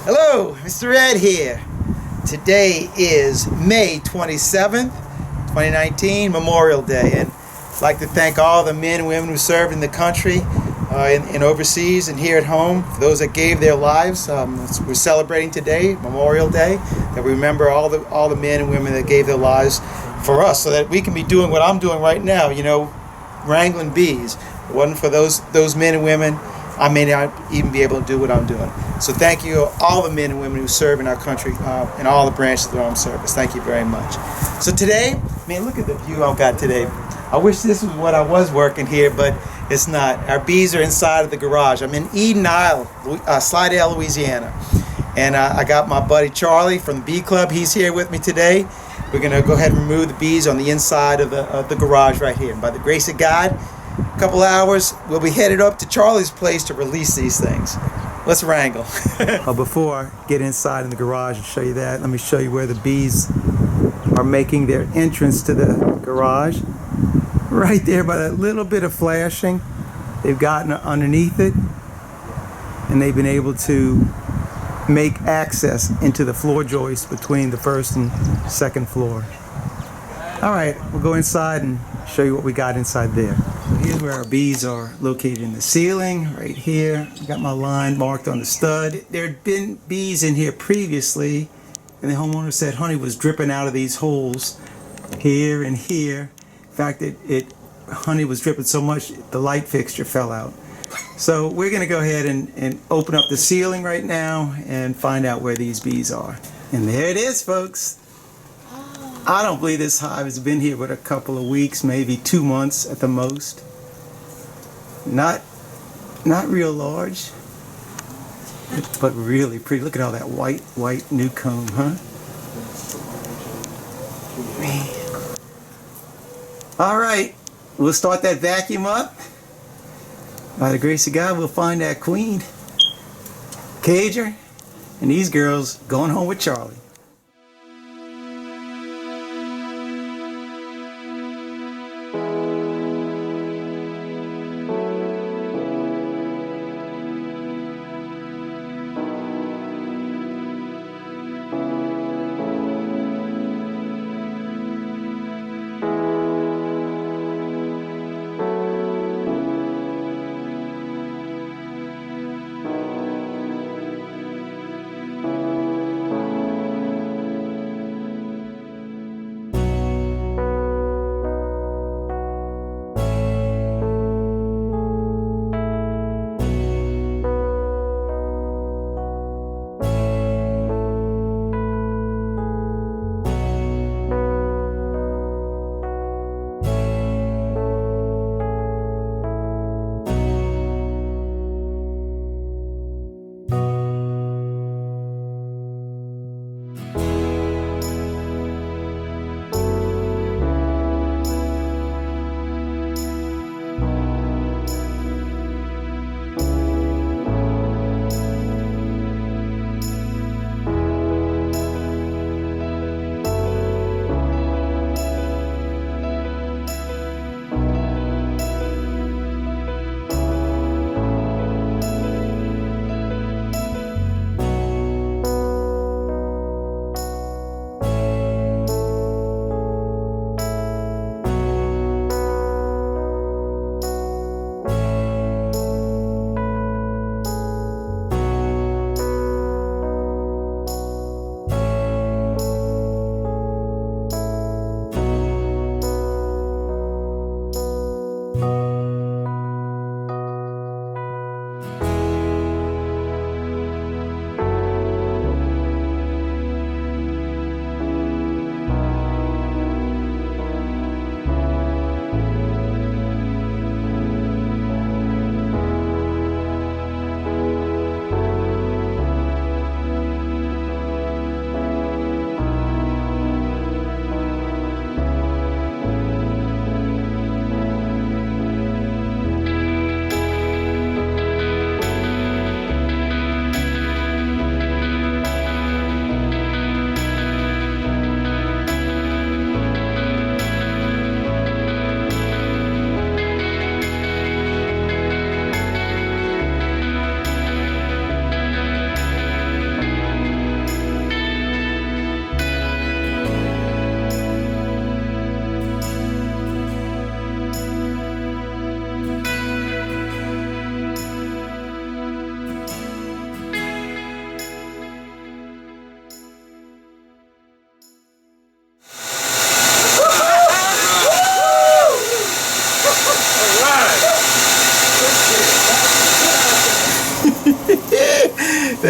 Hello, Mr. Ed here. Today is May 27th, 2019, Memorial Day, and I'd like to thank all the men and women who served in the country and overseas and here at home. For those that gave their lives, we're celebrating today, Memorial Day, that we remember all the men and women that gave their lives for us, so that we can be doing what I'm doing right now. Wrangling bees. If it wasn't for those men and women, I may not even be able to do what I'm doing. So thank you, all the men and women who serve in our country in all the branches of the armed service. Thank you very much. So today, man, look at the view I've got today. I wish this was what I was working here, but it's not. Our bees are inside of the garage. I'm in Eden Isle, Slidell, Louisiana. And I got my buddy Charlie from the Bee Club. He's here with me today. We're going to go ahead and remove the bees on the inside of the garage right here. And by the grace of God, a couple hours, we'll be headed up to Charlie's place to release these things. Let's wrangle. Before I get inside in the garage and show you that, let me show you where the bees are making their entrance to the garage. Right there by that little bit of flashing, they've gotten underneath it, and they've been able to make access into the floor joist between the first and second floor. All right, we'll go inside and show you what we got inside there. So here's where our bees are located in the ceiling, right here. I got my line marked on the stud. There had been bees in here previously, and the homeowner said honey was dripping out of these holes here and here. In fact, honey was dripping so much the light fixture fell out. So we're going to go ahead and open up the ceiling right now and find out where these bees are. And there it is, folks. I don't believe this hive has been here but a couple of weeks, maybe 2 months at the most. Not real large, but really pretty. Look at all that white new comb, huh? Man. All right, we'll start that vacuum up. By the grace of God, we'll find that queen, cager, and these girls going home with Charlie.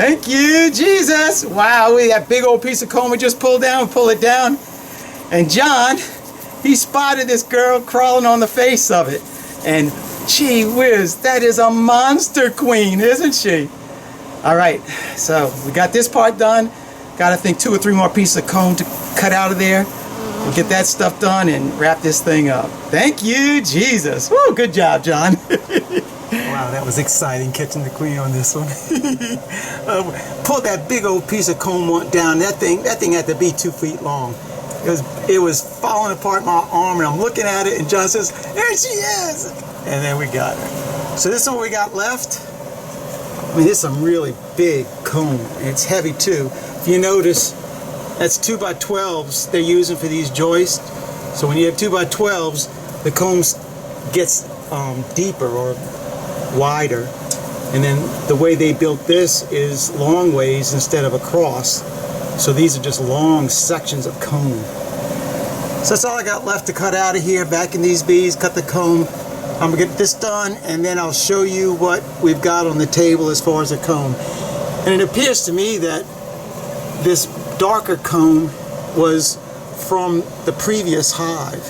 Thank you, Jesus. Wow, that big old piece of comb we just pulled down, pull it down. And John, he spotted this girl crawling on the face of it. And gee whiz, that is a monster queen, isn't she? All right, so we got this part done. Got, I think, 2 or 3 more pieces of comb to cut out of there. We'll get that stuff done and wrap this thing up. Thank you, Jesus. Woo, good job, John. Wow, that was exciting catching the queen on this one. Pull that big old piece of comb down. That thing had to be 2 feet long. It was falling apart my arm, and I'm looking at it, and John says, "There she is!" And then we got her. So this is what we got left. I mean, this is some really big comb. It's heavy too. If you notice, that's 2x12s they're using for these joists. So when you have 2x12s, the comb gets deeper or wider, and then the way they built this is long ways instead of across. So these are just long sections of comb. So that's all I got left to cut out of here. Back in these bees, cut the comb. I'm gonna get this done, and then I'll show you what we've got on the table as far as the comb. And it appears to me that this darker comb was from the previous hive,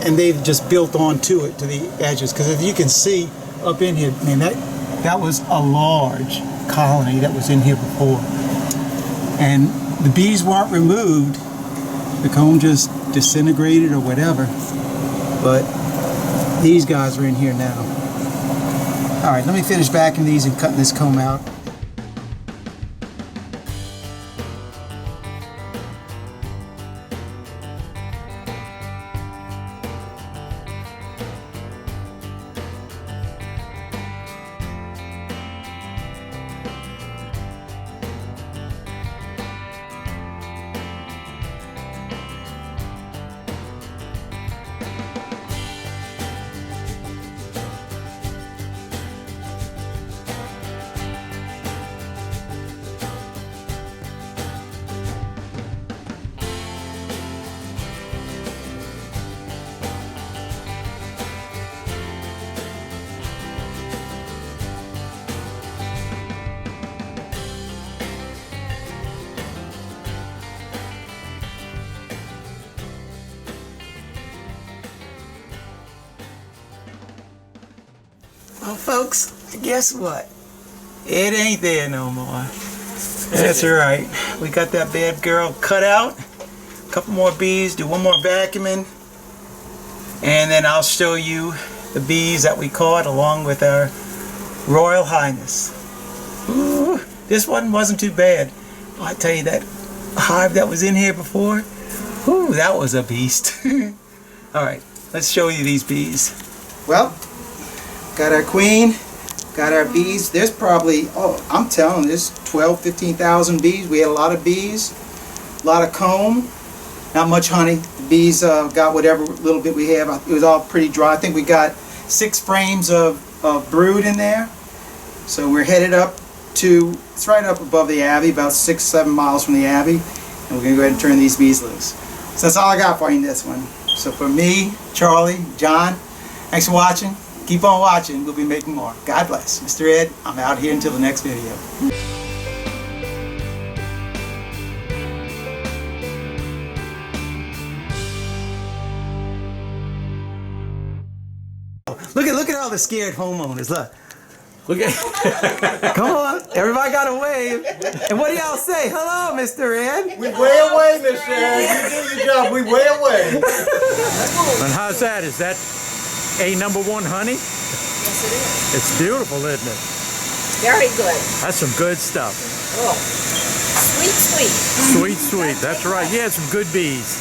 and they've just built onto it to the edges. Because if you can see up in here, I mean, that was a large colony that was in here before, and the bees weren't removed. The comb just disintegrated or whatever, but these guys are in here now. All right, let me finish backing these and cutting this comb out. Well, folks, guess what? It ain't there no more. That's right. We got that bad girl cut out. A couple more bees, do one more vacuuming, and then I'll show you the bees that we caught along with our Royal Highness. Ooh, this one wasn't too bad. Oh, I tell you, that hive that was in here before, ooh, that was a beast. All right, let's show you these bees. Well, got our queen, got our bees. There's probably, oh, I'm telling you, there's 12, 15,000 bees. We had a lot of bees, a lot of comb, not much honey. The bees got whatever little bit we have. It was all pretty dry. I think we got 6 frames of brood in there. So we're headed up to, it's right up above the Abbey, about 6-7 miles from the Abbey. And we're going to go ahead and turn these bees loose. So that's all I got for you in this one. So for me, Charlie, John, thanks for watching. Keep on watching. We'll be making more. God bless. Mr. Ed, I'm out here until the next video. Look at all the scared homeowners. Look at. Come on. Everybody got a wave. And what do y'all say? Hello, Mr. Ed. We way away, Mr. Ed. You did your job. We way away. And how's that? Is that #1 honey? Yes, it is. It's beautiful, isn't it? Very good. That's some good stuff. Oh, sweet, sweet. Sweet, sweet. That's right. Yeah, some good bees.